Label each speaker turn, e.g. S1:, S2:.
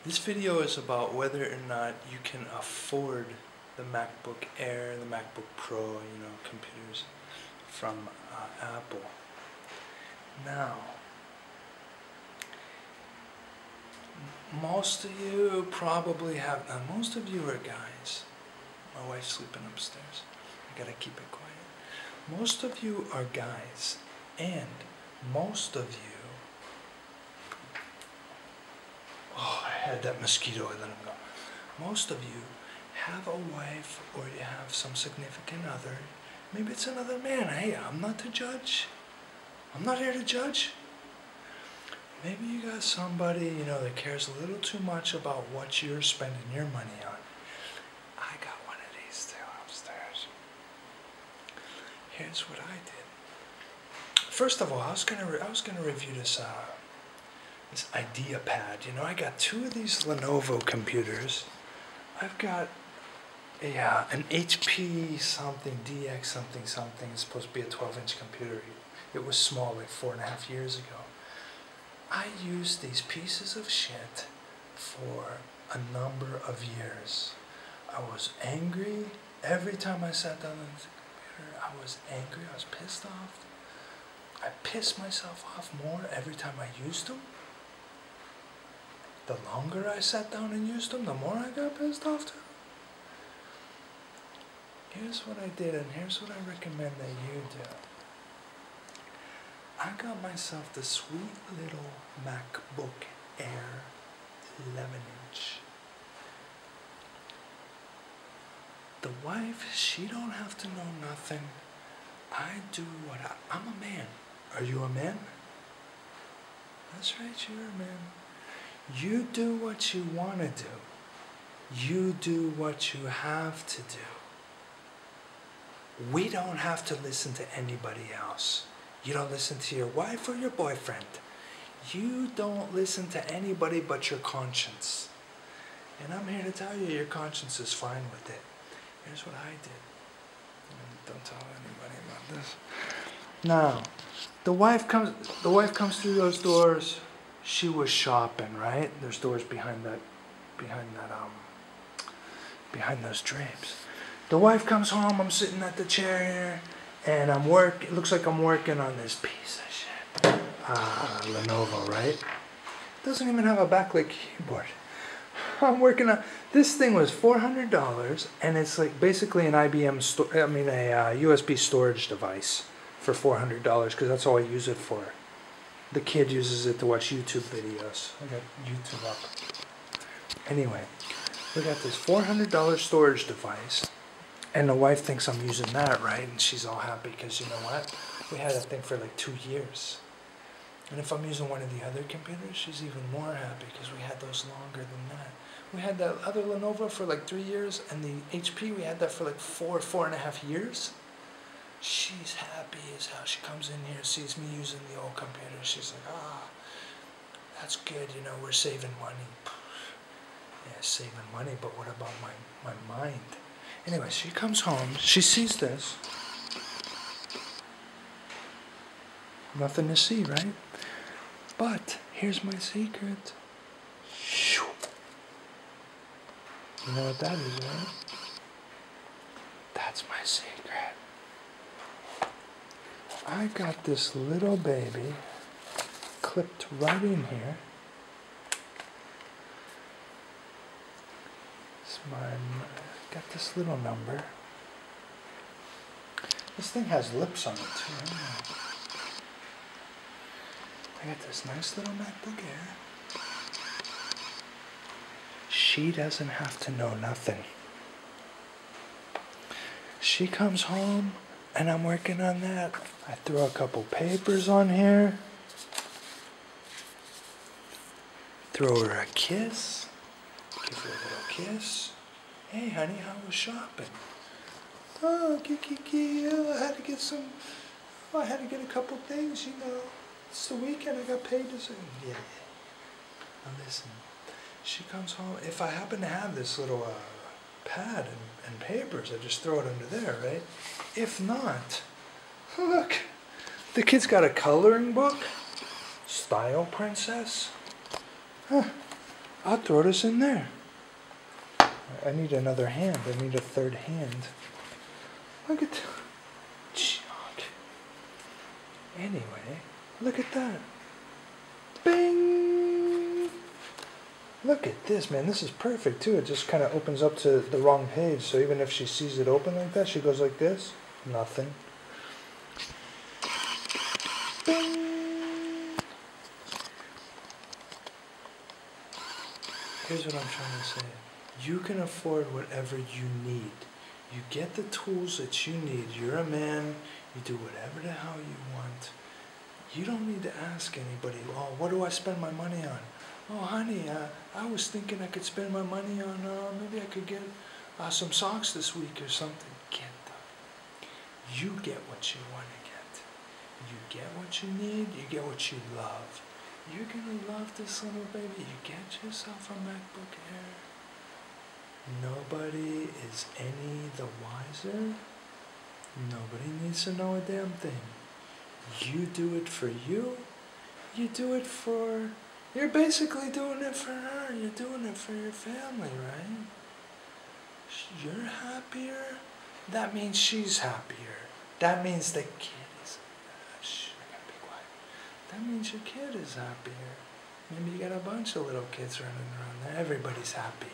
S1: This video is about whether or not you can afford the MacBook AIR and the MacBook Pro, computers from Apple. Now, most of you probably have, most of you are guys. My wife's sleeping upstairs. I gotta keep it quiet. Most of you are guys, and most of you, I had that mosquito, I let him go. Most of you have a wife or you have some significant other. Maybe it's another man. Hey, I'm not to judge. I'm not here to judge. Maybe you got somebody, that cares a little too much about what you're spending your money on. I got one of these too upstairs. Here's what I did. First of all, I was gonna review this idea pad. I got two of these Lenovo computers. I've got an HP something, DX something. It's supposed to be a 12-inch computer. It was small like 4.5 years ago. I used these pieces of shit for a number of years. I was angry every time I sat down on the computer. I was angry. I was pissed off. I pissed myself off more every time I used them. The longer I sat down and used them, the more I got pissed off too. Here's what I did, and here's what I recommend that you do. I got myself the sweet little MacBook AIR 11-inch. The wife, she don't have to know nothing. I do what I'm a man. Are you a man? That's right, you're a man. You do what you want to do. You do what you have to do. We don't have to listen to anybody else. You don't listen to your wife or your boyfriend. You don't listen to anybody but your conscience. And I'm here to tell you, your conscience is fine with it. Here's what I did. Don't tell anybody about this. Now, the wife comes through those doors. She was shopping, right? There's doors behind those drapes. The wife comes home. I'm sitting at the chair here, and it looks like I'm working on this piece of shit. Lenovo, right? Doesn't even have a backlit keyboard. I'm working on this thing. Was $400, and it's like basically an a USB storage device for $400 because that's all I use it for. The kid uses it to watch YouTube videos. I got YouTube up. Anyway, we got this $400 storage device, and the wife thinks I'm using that, right? And she's all happy because you know what? We had that thing for like 2 years. And if I'm using one of the other computers, she's even more happy because we had those longer than that. We had that other Lenovo for like 3 years, and the HP, we had that for like 4.5 years. She's happy as hell. She comes in here, sees me using the old computer. She's like, that's good, we're saving money. Yeah, saving money, but what about my mind? Anyway, she comes home, she sees this. Nothing to see, right? But here's my secret. You know what that is, right? That's my secret. I got this little baby clipped right in here. Got this little number. This thing has lips on it too. I got this nice little MacBook Air. She doesn't have to know nothing. She comes home, and I'm working on that. I throw a couple papers on here. Throw her a kiss. Give her a little kiss. Hey, honey, how was shopping? Oh, I had to get I had to get a couple things, It's the weekend, I got paid to say. Yeah. Now listen, she comes home. If I happen to have this little pad and papers, I just throw it under there, right? If not, look, the kid's got a coloring book, Style Princess. I'll throw this in there. I need another hand. I need a third hand. Look at junk. Anyway, look at that. Bing! Look at this, man. This is perfect, too. It just kind of opens up to the wrong page. So even if she sees it open like that, she goes like this. Nothing. Bing! Here's what I'm trying to say. You can afford whatever you need. You get the tools that you need. You're a man. You do whatever the hell you want. You don't need to ask anybody, oh, what do I spend my money on? Oh, honey, I was thinking I could spend my money on, maybe I could get some socks this week or something. Get them. You get what you want to get. You get what you need. You get what you love. You're going to love this little baby. You get yourself a MacBook AIR. Nobody is any the wiser. Nobody needs to know a damn thing. You do it for you. You do it for... You're basically doing it for her. You're doing it for your family, right? You're happier. That means she's happier. That means the kid is... Shh, I gotta be quiet. That means your kid is happier. Maybe you got a bunch of little kids running around there. Everybody's happy.